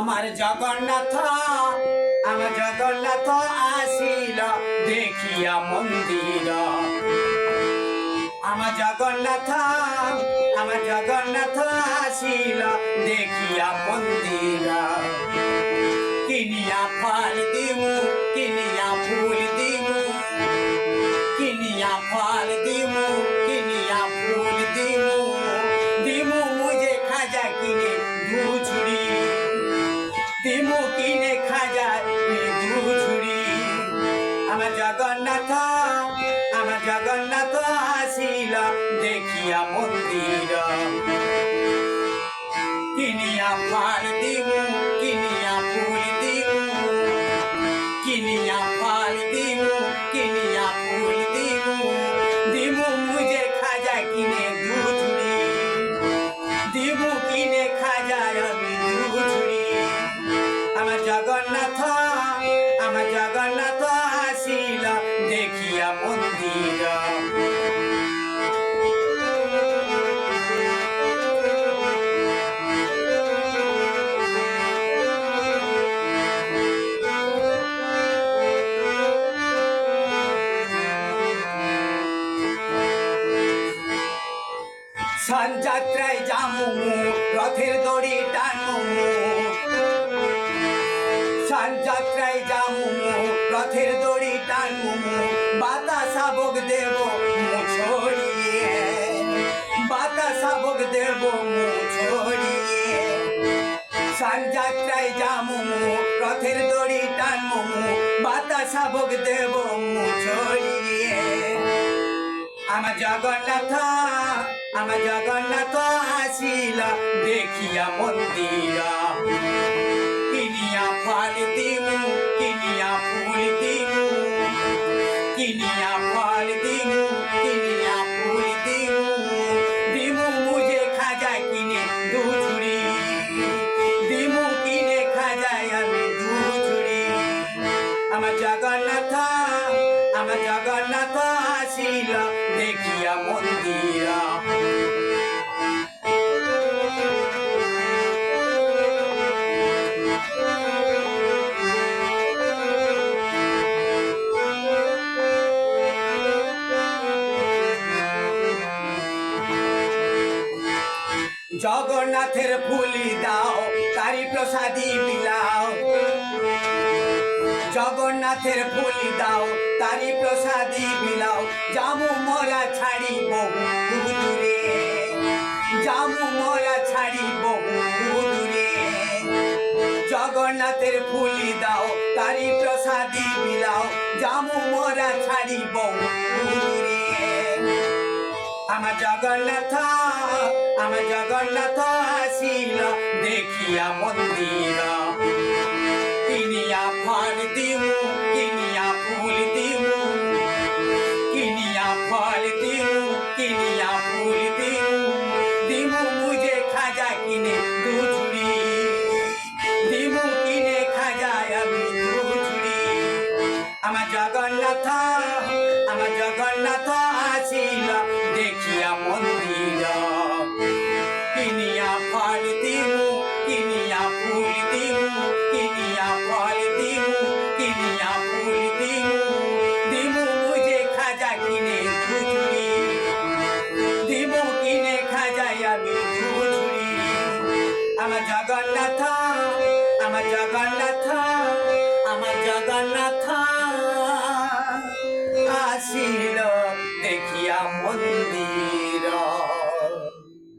আমার জগন্নাথ আসিল দেখিয়া মন্দির। আমার জগন্নাথ আসিল দেখিয়া মন্দির। কিনিয়া ফল দিমু কিনিয়া ফুল দিমু, কিনিয়া ফল দিমু কিনিয়া ফুল দিমু, দিমু মুঝে খাজা কিনে ধুচুড়ি, দিমু কিনে খাজা ধুচুড়ি। আমার জগন্নাথ আসিল দেখিয়া মন্দির। কিনিয়া ফল দিমু কিনিয়া ফুল দিমু, কিনিয়া ফল দিমু কিনিয়া ফুল দিমু, দিমু মুঝে খাজা কিনে ধুচুড়ি, দিমু কিনে খাজা আমি ধুচুড়ি। আমার জগন্নাথ আসিল দেখিয়া মন্দির। সান যাত্রায় যামু রথের দড়ি টানমু, সান যাত্রায় যামু রথের দড়ি টানমু, বাতাসা ভোগ দেব মু ছড়িয়ে, বাতাসা ভোগ দেব মু ছড়িয়ে। সান যাত্রায় যামু রথের দড়ি টানমু, বাতাসা ভোগ দেব মু ছড়িয়ে। আমার জগন্নাথ আসিল দেখিয়া মন্দির। কিনিয়া ফল দিমু কিনিয়া ফুল দিমু, কিনিয়া ফল দিমু কিনিয়া ফুল দিমু, দিমু মুঝে খাজা কিনে ধুচুড়ি, দিমু কিনে খাজায় আমি ধুচুড়ি। আমার জগন্নাথ আসিল দেখিয়া মন্দির। জগন্নাথের ফুলি দাও তারি প্রসাদী বিলাও, জগন্নাথের ফুলি দাও তারি প্রসাদী বিলাও, জামু মোরা ছাড়ি বহু দূরে, জামু মোরা ছাড়ি বহু দূরে। জগন্নাথের ফুলি দাও তারি প্রসাদী বিলাও, জামু মোরা ছাড়ি বহু দূরে। আমার জগন্নাথ আসিল দেখিয়া মন্দির। কিনিয়া ফল দিমু কিনিয়া ফুল দিমু, কিনিয়া ফল দিমু কিনিয়া ফুল দিমু, দিমু মুঝে খাজা কিনে ধুচুড়ি, দিমু কিনে খাজায় আমি ধুচুড়ি। আমার জগন্নাথ আসিল দেখিয়া মন্দির।